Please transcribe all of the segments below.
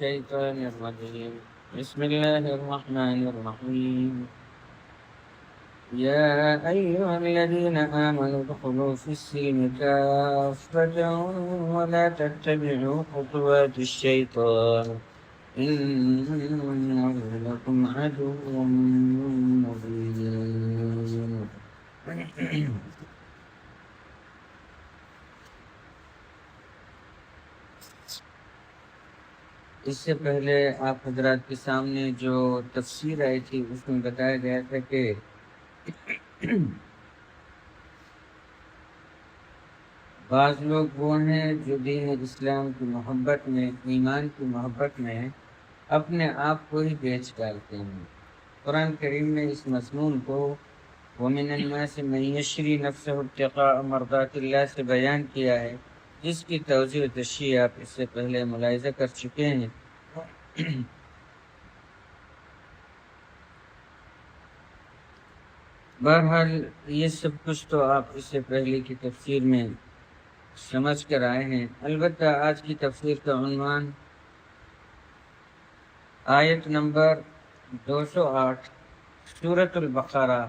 الشيطان الرجيم بسم الله الرحمن الرحيم يا أيها الذين آمنوا ادخلوا في السلم كافة ولا تتبعوا خطوات الشيطان إنه لكم عدو مبين. اس سے پہلے آپ حضرات کے سامنے جو تفسیر آئی تھی اس میں بتایا گیا تھا کہ بعض لوگ وہ ہیں جو دین اسلام کی محبت میں، ایمان کی محبت میں اپنے آپ کو ہی بیچ ڈالتے ہیں۔ قرآن کریم نے اس مضمون کو وَمِنَ النَّاسِ مَن يَشْرِي نَفْسَهُ ابْتِغَاءَ مَرْضَاتِ اللَّهِ سے بیان کیا ہے، جس کی توضیح و تشریح آپ اس سے پہلے ملاحظہ کر چکے ہیں۔ بہرحال یہ سب کچھ تو آپ اس سے پہلے کی تفسیر میں سمجھ کر آئے ہیں۔ البتہ آج کی تفسیر کا عنوان آیت نمبر 208 سورۃ البقرہ،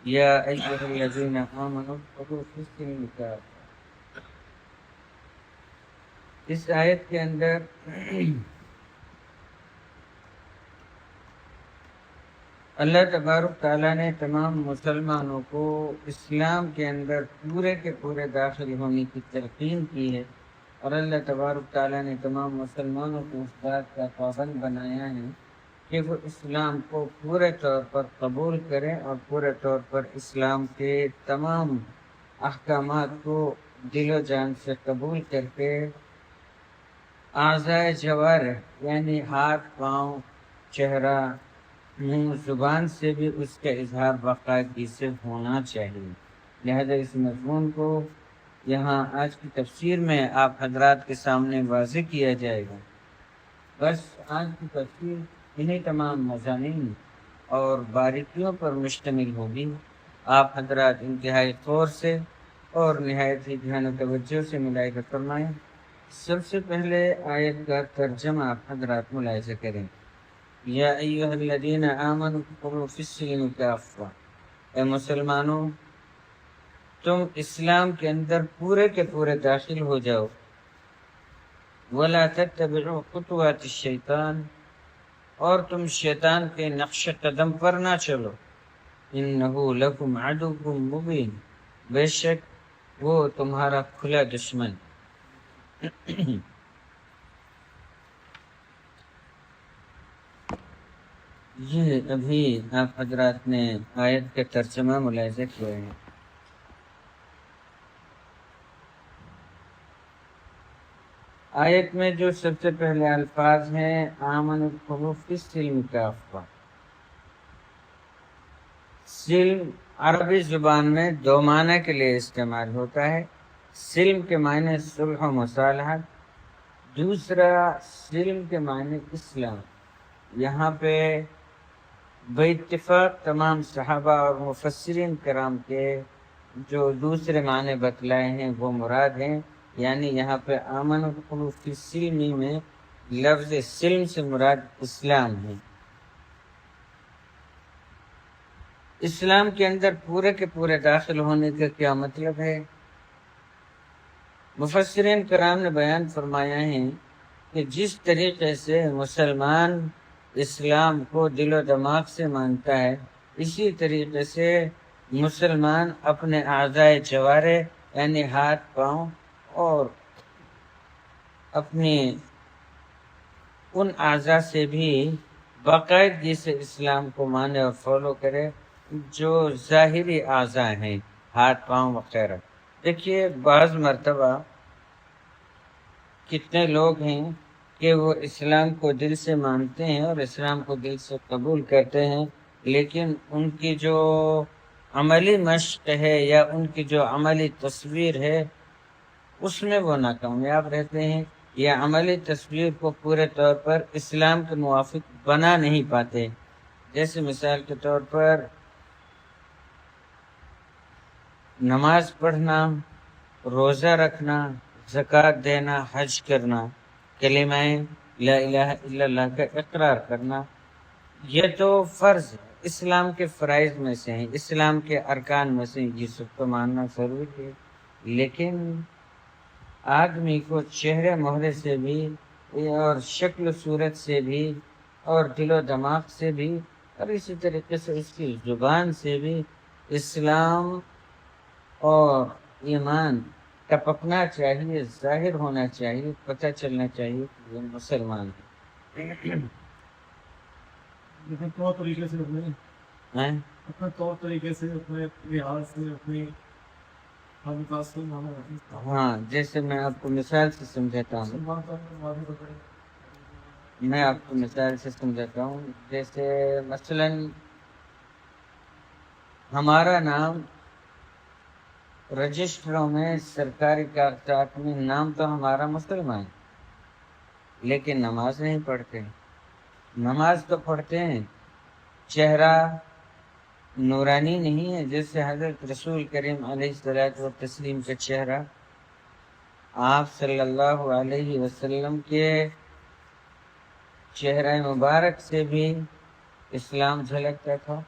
یا ایھا الذین آمنوا ادخلوا فی السلم کافۃ۔ اس آیت کے اندر اللہ تبارک تعالیٰ نے تمام مسلمانوں کو اسلام کے اندر پورے کے پورے داخل ہونے کی تلقین کی ہے، اور اللہ تبارک تعالیٰ نے تمام مسلمانوں کو اس بات کا پابند بنایا ہے کہ وہ اسلام کو پورے طور پر قبول کریں اور پورے طور پر اسلام کے تمام احکامات کو دل و جان سے قبول کر کے اعضائے جوارح یعنی ہاتھ، پاؤں، چہرہ، منہ، زبان سے بھی اس کا اظہار باقاعدگی سے ہونا چاہیے۔ لہذا اس مضمون کو یہاں آج کی تفسیر میں آپ حضرات کے سامنے واضح کیا جائے گا۔ بس آج کی تفسیر انہیں تمام مضامین اور باریکیوں پر مشتمل ہوگی۔ آپ حضرات انتہائی غور سے اور نہایت ہی دھیان و توجہ سے ملاحظہ فرمائیں۔ سب سے پہلے آیت کا ترجمہ آپ حضرات ملاحظہ کریں۔ یا ایھا الذین آمنوا ادخلوا فی السلم کافۃ، اے مسلمانوں تم اسلام کے اندر پورے کے پورے داخل ہو جاؤ۔ ولا تتبعوا خطوات الشیطان، اور تم شیطان کے نقش قدم پر نہ چلو۔ انہ لکم عدو مبین، بے شک وہ تمہارا کھلا دشمن۔ یہ ابھی آپ حضرات نے آیت کا ترجمہ ملاحظہ کیا ہے۔ آیت میں جو سب سے پہلے الفاظ ہیں آمنوا ادخلوا فی السلم کافۃ، سلم عربی زبان میں دو معنی کے لیے استعمال ہوتا ہے۔ سلم کے معنی صلح و مصالحت، دوسرا سلم کے معنی اسلام۔ یہاں پہ باتفاق تمام صحابہ اور مفسرین کرام کے جو دوسرے معنی بتلائے ہیں وہ مراد ہیں، یعنی یہاں پہ آمنوا ادخلوا فی السلم میں لفظ سلم سے مراد اسلام ہے۔ اسلام کے اندر پورے کے پورے داخل ہونے کا کیا مطلب ہے؟ مفسرین کرام نے بیان فرمایا ہے کہ جس طریقے سے مسلمان اسلام کو دل و دماغ سے مانتا ہے، اسی طریقے سے مسلمان اپنے اعضائے جوارح یعنی ہاتھ، پاؤں اور اپنے ان اعضاء سے بھی باقاعدگی سے اسلام کو مانے اور فالو کرے جو ظاہری اعضاء ہیں، ہاتھ، پاؤں وغیرہ۔ دیکھیے بعض مرتبہ کتنے لوگ ہیں کہ وہ اسلام کو دل سے مانتے ہیں اور اسلام کو دل سے قبول کرتے ہیں، لیکن ان کی جو عملی مشق ہے یا ان کی جو عملی تصویر ہے اس میں وہ ناکامیاب رہتے ہیں، یا عملی تصویر کو پورے طور پر اسلام کے موافق بنا نہیں پاتے۔ جیسے مثال کے طور پر نماز پڑھنا، روزہ رکھنا، زکوٰۃ دینا، حج کرنا، کلمہ لا الہ الا اللہ کا اقرار کرنا، یہ تو فرض ہے، اسلام کے فرائض میں سے ہیں، اسلام کے ارکان میں سے یہ سب کو ماننا ضروری ہے۔ لیکن آدمی کو چہرے مہرے سے بھی اور شکل و صورت سے بھی اور دل و دماغ سے بھی اور اسی طریقے سے اس کی زبان سے بھی اسلام اور ایمان ٹپکنا چاہیے، ظاہر ہونا چاہیے، پتہ چلنا چاہیے کہ یہ مسلمان ہے۔ لیکن طور طریقے سے ہیں؟ اپنے طور طریقے سے، اپنے لحاظ سے، اپنی حالات سے مانا رکھیں۔ ہاں، جیسے میں آپ کو مثال سے سمجھاتا ہوں، سلمان صاحب نے واضح بتائی۔ میں آپ کو مثال سے سمجھاتا ہوں، جیسے مثلاً ہمارا نام رجسٹروں میں، سرکاری کاغذات میں نام تو ہمارا مسلمان، لیکن نماز نہیں پڑھتے۔ نماز تو پڑھتے ہیں، چہرہ نورانی نہیں ہے، جیسے حضرت رسول کریم علیہ الصلوۃ والتسلیم کا چہرہ، آپ صلی اللہ علیہ وسلم کے چہرہ مبارک سے بھی اسلام جھلکتا تھا،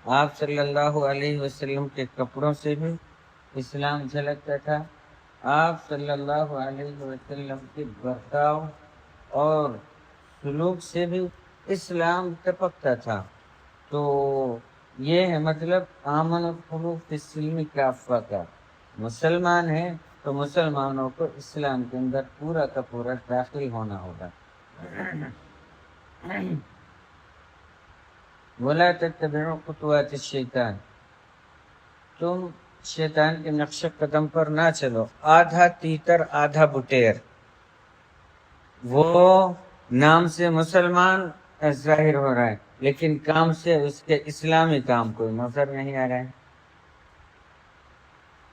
آپ صلی اللہ علیہ وسلم کے کپڑوں سے بھی اسلام جھلکتا تھا، آپ صلی اللہ علیہ وسلم کے برتاؤ اور سلوک سے بھی اسلام ٹپکتا تھا۔ تو یہ ہے مطلب آمن القلوب فی السلم کافہ کا، مسلمان ہے تو مسلمانوں کو اسلام کے اندر پورا کا پورا داخل ہونا ہوگا۔ وَلَا تَتَّبِعُوا خُطُوَاتِ الشَّيْطَانِ، تم شیطان کے نقش قدم پر نہ چلو۔ آدھا تیتر آدھا بٹیر، وہ نام سے مسلمان ظاہر ہو رہا ہے لیکن کام سے اس کے اسلامی کام کوئی نظر نہیں آ رہا ہے۔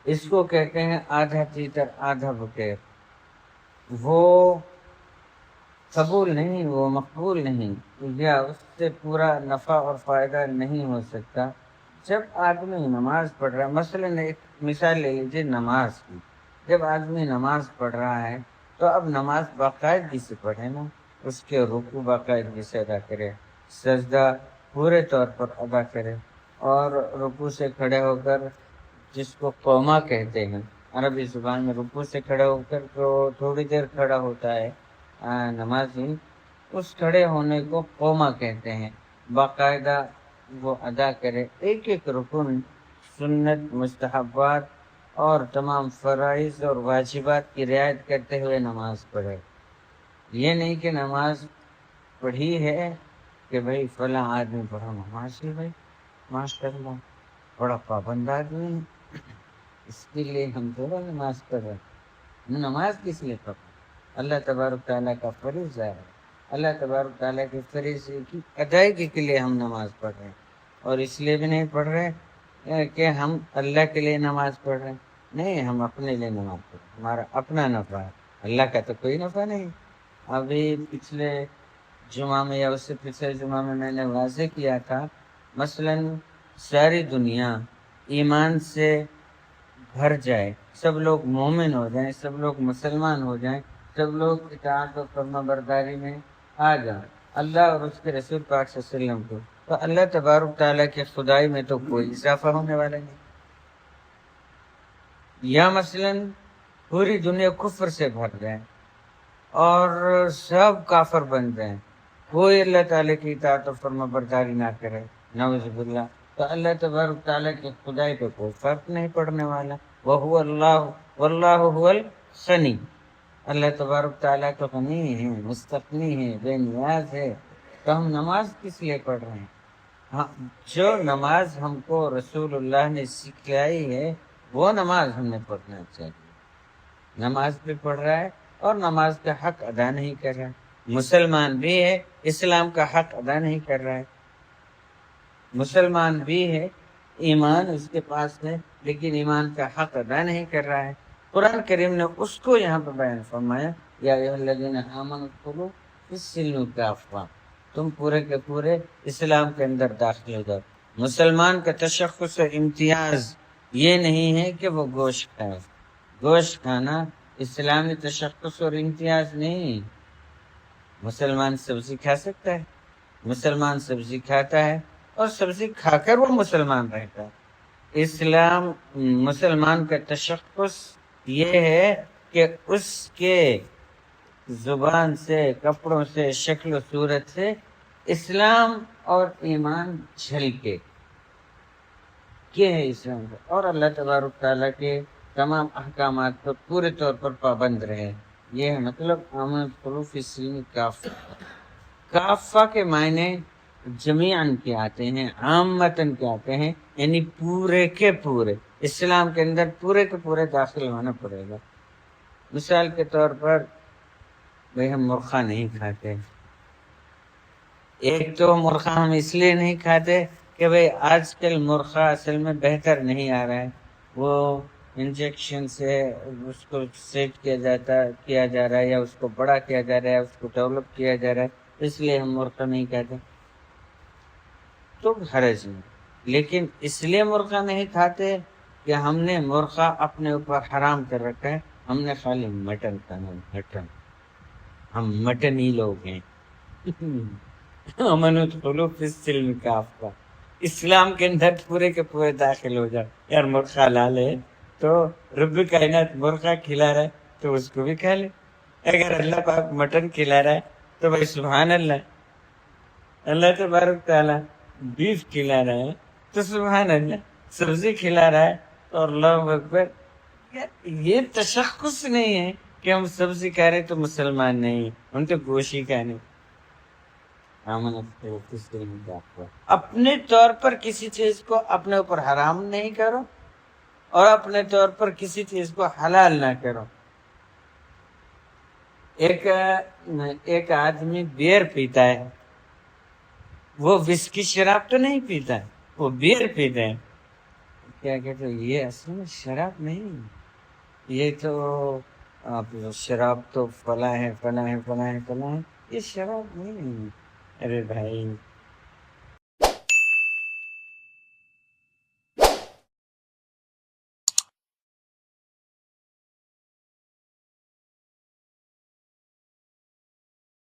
اس کو کہتے ہیں آدھا تیتر آدھا بٹیر، وہ قبول نہیں، وہ مقبول نہیں، یا اس سے پورا نفع اور فائدہ نہیں ہو سکتا۔ جب آدمی نماز پڑھ رہا ہے، مثلاً ایک مثال لے لیجیے نماز کی، جب آدمی نماز پڑھ رہا ہے تو اب نماز باقاعدگی سے پڑھے نا، اس کے رکوع باقاعدگی سے ادا کرے، سجدہ پورے طور پر ادا کرے، اور رکوع سے کھڑے ہو کر، جس کو قوما کہتے ہیں عربی زبان میں، رکوع سے کھڑے ہو کر تو تھوڑی دیر کھڑا ہوتا ہے نمازی، اس کھڑے ہونے کو قوما کہتے ہیں، باقاعدہ وہ ادا کرے، ایک ایک رکن، سنت، مستحبات اور تمام فرائض اور واجبات کی رعایت کرتے ہوئے نماز پڑھے۔ یہ نہیں کہ نماز پڑھی ہے کہ بھئی فلاں آدمی بڑا نماز ہے، بھائی ماشاء اللہ بڑا پابند آدمی ہے، اس کے لیے ہم تھوڑا نماز پڑھ رہے ہیں۔ نماز کس لیے پڑھ رہے ہیں؟ اللہ تبارک تعالیٰ کا فریضہ ہے، اللہ تبارک تعالیٰ کے فریضے کی ادائیگی کے لیے ہم نماز پڑھ رہے ہیں، اور اس لیے بھی نہیں پڑھ رہے کہ ہم اللہ کے لیے نماز پڑھ رہے ہیں، نہیں، ہم اپنے لیے نماز پڑھ رہے ہیں، ہمارا اپنا نفع ہے، اللہ کا تو کوئی نفع نہیں۔ ابھی پچھلے جمعہ میں یا اس سے پچھلے جمعہ میں نے واضح کیا تھا، مثلاً ساری دنیا ایمان سے بھر جائے، سب لوگ مومن ہو جائیں، سب لوگ مسلمان ہو جائیں، سب لوگ اطاعت و فرما برداری میں آ جائیں اللہ اور اس کے رسول پاک صلی اللہ علیہ وسلم کو، تو اللہ تبارک تعالیٰ کے خدائی میں تو کوئی اضافہ ہونے والا نہیں۔ یا مثلاً پوری دنیا کفر سے بھر جائے اور سب کافر بن جائیں، کوئی اللہ تعالیٰ کی اطاعت و فرما برداری نہ کرے، نعوذ باللہ، تو اللہ تبارک تعالیٰ کی خدائی پہ کوئی فرق نہیں پڑنے والا۔ وَهُوَ اللَّهُ وَاللَّهُ هُوَ الْغَنِيُّ، اللہ تبارک تعالیٰ کا غنی ہے، مستغنی ہے، بے نیاز ہے، تو ہم نماز کس لیے پڑھ رہے ہیں؟ ہاں، جو نماز ہم کو رسول اللہ نے سکھلائی ہے وہ نماز ہم نے پڑھنا چاہیے۔ نماز بھی پڑھ رہا ہے اور نماز کا حق ادا نہیں کر رہا ہے، مسلمان بھی ہے، اسلام کا حق ادا نہیں کر رہا ہے، مسلمان بھی ہے، ایمان اس کے پاس ہے، لیکن ایمان کا حق ادا نہیں کر رہا ہے۔ قرآن کریم نے اس کو یہاں پہ بیان فرمایا، یا ایھا الذین آمنوا ادخلوا فی السلم کافہ، تم پورے کے پورے اسلام کے اندر داخل ہو جاؤ۔ مسلمان کا تشخص و امتیاز یہ نہیں ہے کہ وہ گوشت کھائے، گوشت کھانا اسلامی تشخص اور امتیاز نہیں، مسلمان سبزی کھا سکتا ہے؟ مسلمان سبزی کھاتا ہے اور سبزی کھا کر وہ مسلمان رہتا ہے۔ اسلام مسلمان کا تشخص یہ ہے کہ اس کے زبان سے، کپڑوں سے، شکل و صورت سے اسلام اور ایمان جھلکے ہے اسلام کا، اور اللہ تبارک تعالیٰ کے تمام احکامات پر پورے طور پر پابند رہے۔ یہ ہے مطلب آمنت قلوب فی السلم کافہ۔ کافہ کے معنی جمیعاً کے آتے ہیں، عامتاً کے آتے ہیں، یعنی پورے کے پورے اسلام کے اندر پورے کے پورے داخل ہونا پڑے گا۔ مثال کے طور پر بھئی ہم مرغا نہیں کھاتے۔ ایک تو مرغا ہم اس لیے نہیں کھاتے کہ بھئی آج کل مرغا اصل میں بہتر نہیں آ رہا ہے، وہ انجیکشن سے اس کو سیٹ کیا جا رہا ہے، یا اس کو بڑا کیا جا رہا ہے، اس کو ڈیولپ کیا جا رہا ہے، اس لیے ہم مرغا نہیں کھاتے، تو حرج نہیں۔ لیکن اس لیے مرغا نہیں کھاتے کہ ہم نے مرغا اپنے اوپر حرام کر رکھا ہے، ہم نے خالی مٹن کھانا، مٹن، ہم مٹنی لوگ ہیں۔ امن ادخلوا فی السلم کافہ، اسلام کے اندر پورے کے پورے داخل ہو جاؤ۔ یار مرغا حلال ہے تو رب کائنات مرغا کھلا رہا ہے تو اس کو بھی کھا لے، اگر اللہ پاک مٹن کھلا رہا ہے تو بھائی سبحان اللہ، اللہ تبارک تعالیٰ بیف کھلا رہا ہے تو سبحان اللہ، سبزی کھلا رہا ہے تو اللہ اکبر۔ یہ تشخص نہیں ہے کہ ہم سبزی کھا رہے تو مسلمان نہیں، ہم تو گوشت ہی کھانے۔ اپنے طور پر کسی چیز کو اپنے اوپر حرام نہیں کرو اور اپنے طور پر کسی چیز کو حلال نہ کرو۔ ایک آدمی بیئر پیتا ہے، وہ وسکی شراب تو نہیں پیتا ہے، وہ بیئر پیتا ہے، کیا کہتے ہیں یہ اصل میں شراب نہیں، یہ تو شراب تو فلاں ہے، فلاں ہے، فلاں ہے، فلاں ہے، یہ شراب نہیں۔ ارے بھائی